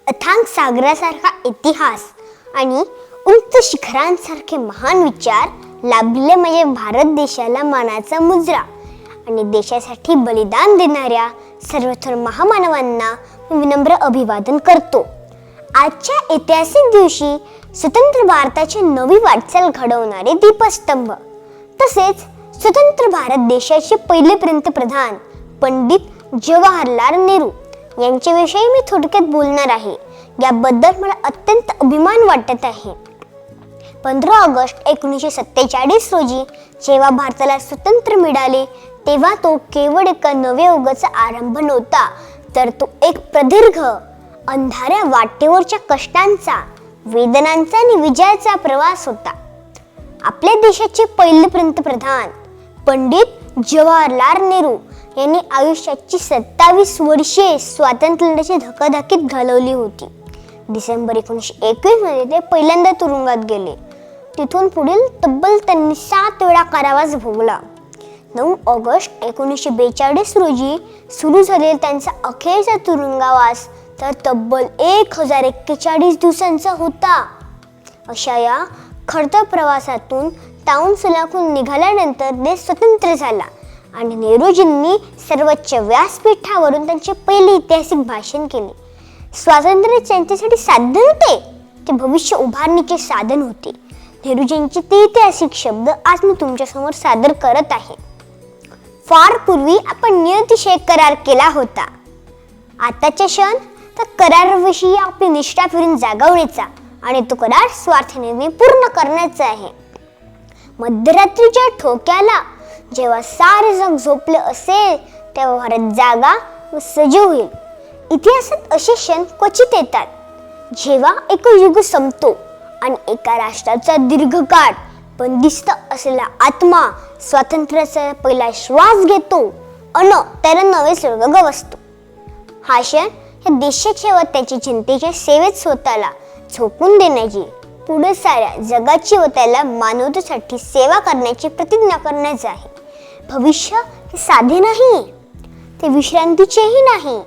अथांग सागरासारखा इतिहास आणि उंच शिखरांसारखे महान विचार लाभले म्हणजे भारत देशाला मानाचा मुजरा आणि देशासाठी बलिदान देणाऱ्या सर्वथर महामानवांना मी विनम्र अभिवादन करतो. आजच्या ऐतिहासिक दिवशी स्वतंत्र भारताची नवी वाटचाल घडवणारे दीपस्तंभ तसेच स्वतंत्र भारत देशाचे पहिले पंतप्रधान पंडित जवाहरलाल नेहरू यांच्याविषयी मी थोडक्यात बोलणार आहे. याबद्दल मला अत्यंत अभिमान वाटत आहे. 15 ऑगस्ट 1947 रोजी जेव्हा भारताला स्वातंत्र्य मिळाले तेव्हा तो केवळ एका नव्या युगाचा आरंभ नव्हता, तर तो एक प्रदीर्घ अंधाऱ्या वाटेवरच्या कष्टांचा, वेदनांचा आणि विजयाचा प्रवास होता. आपल्या देशाचे पहिले पंतप्रधान पंडित जवाहरलाल नेहरू यांनी आयुष्याची 27 वर्षे स्वातंत्र्याची धकाधकीत घालवली होती. डिसेंबर 1921 मध्ये ते पहिल्यांदा तुरुंगात गेले. तिथून पुढील तब्बल त्यांनी 7 वेळा कारावास भोगला. 9 ऑगस्ट 1942 रोजी सुरू झालेला त्यांचा अखेरचा तुरुंगवास तर तब्बल 1041 दिवसांचा होता. अशा या खडतर प्रवासातून तावून सुलाखून निघाल्यानंतर देश स्वतंत्र झाला आणि नेहरूजींनी सर्वोच्च व्यासपीठावरून त्यांचे पहिले ऐतिहासिक भाषण केले. स्वातंत्र्य त्यांच्यासाठी साधन होते, ते भविष्य उभारणीचे साधन होते. नेहरूजींचे ते ऐतिहासिक शब्द आज मी तुमच्या समोर सादर करत आहे. फार पूर्वी आपण नियतीशी करार केला होता. आताचे क्षण तर कराराविषयी आपली निष्ठा फिरून जागवण्याचा आणि तो करार स्वार्थाने पूर्ण करण्याचा आहे. मध्यरात्रीच्या ठोक्याला जेव्हा सारे जग झोपले असेल तेव्हा भारत जागा व सजीव होईल. इतिहासात असे क्षण क्वचित येतात जेव्हा एक युग संपतो आणि एका राष्ट्राचा दीर्घकाळ बंदिस्त असलेला आत्मा स्वातंत्र्याचा पहिला श्वास घेतो अन त्याला नवे स्वर्ग गवसतो. हा क्षण या देशाच्या व त्याच्या जनतेच्या सेवेत स्वतःला झोकून देण्याची, पुढे साऱ्या जगाची व त्याला मानवतेसाठी सेवा करण्याची प्रतिज्ञा करण्याचे आहे. भविष्य हे साधे नाही, ते विश्रांतीचेही नाही,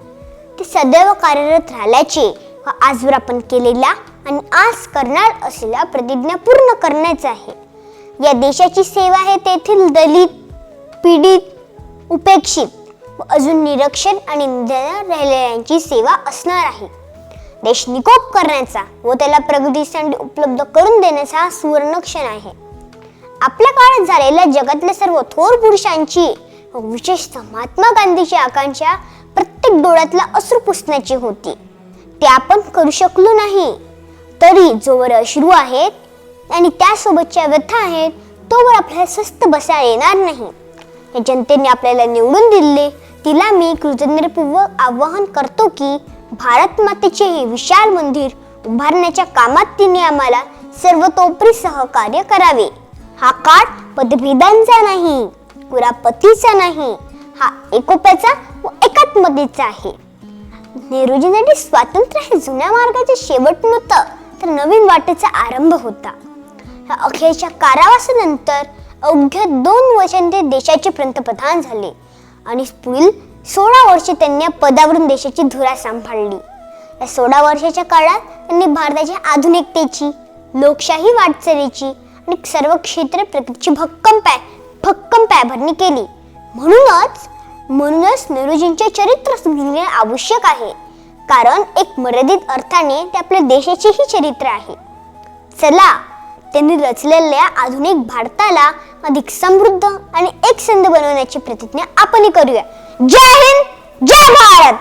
ते सदैव कार्यरत राहण्याचे व आजवर आपण केलेल्या आणि आज करणार असलेल्या प्रतिज्ञा पूर्ण करण्याचे आहे. या देशाची सेवा आहे तेथील दलित, पीडित, उपेक्षित व अजून निरक्षर आणि राहिलेल्यांची सेवा असणार आहे. देश निकोप करण्याचा व त्याला प्रगतीसाठी उपलब्ध करून देण्याचा हा सुवर्णक्षण आहे. आपल्या काळात झालेल्या जगातल्या सर्व थोर पुरुषांची व विशेषतः महात्मा गांधीची आकांक्षा प्रत्येक डोळ्यातला अश्रू पुसण्याची होती. ते आपण करू शकलो नाही, तरी जोवर अश्रू आहेत आणि त्यासोबतच्या व्यथा आहेत तोवर आपल्याला स्वस्थ बसा येणार नाही. या जनतेने आपल्याला निवडून दिले तिला मी कृतज्ञतापूर्वक आवाहन करतो की भारत मातेचे हे विशाल मंदिर उभारण्याच्या कामात तिने आम्हाला सर्वतोपरी सहकार्य करावे. हा काळ पदभेदांचा नाही, कुरापतीचा नाही, हा एकोप्याचा व एकात्मतेचा आहे. नेहरूजींसाठी स्वातंत्र्य हे जुन्या मार्गाचे शेवट नव्हतं, तर नवीन वाटेचा आरंभ होता. या अखेरच्या कारावासानंतर अवघ्या 2 वर्षांनी ते देशाचे पंतप्रधान झाले आणि पुढील 16 वर्षे त्यांनी या पदावरून देशाची धुरा सांभाळली. या 16 वर्षाच्या काळात त्यांनी भारताच्या आधुनिकतेची, लोकशाही वाटचालीची आणि सर्व क्षेत्र प्रगतीची भक्कम पायभरणी केली. म्हणूनच नेहरूजींचे चरित्र समजणे आवश्यक आहे, कारण एक मर्यादित अर्थाने ते आपल्या देशाचेही चरित्र आहे. चला, त्यांनी रचलेल्या आधुनिक भारताला अधिक समृद्ध आणि एकसंध बनवण्याची प्रतिज्ञा आपण करूया. जय हिंद, जय भारत.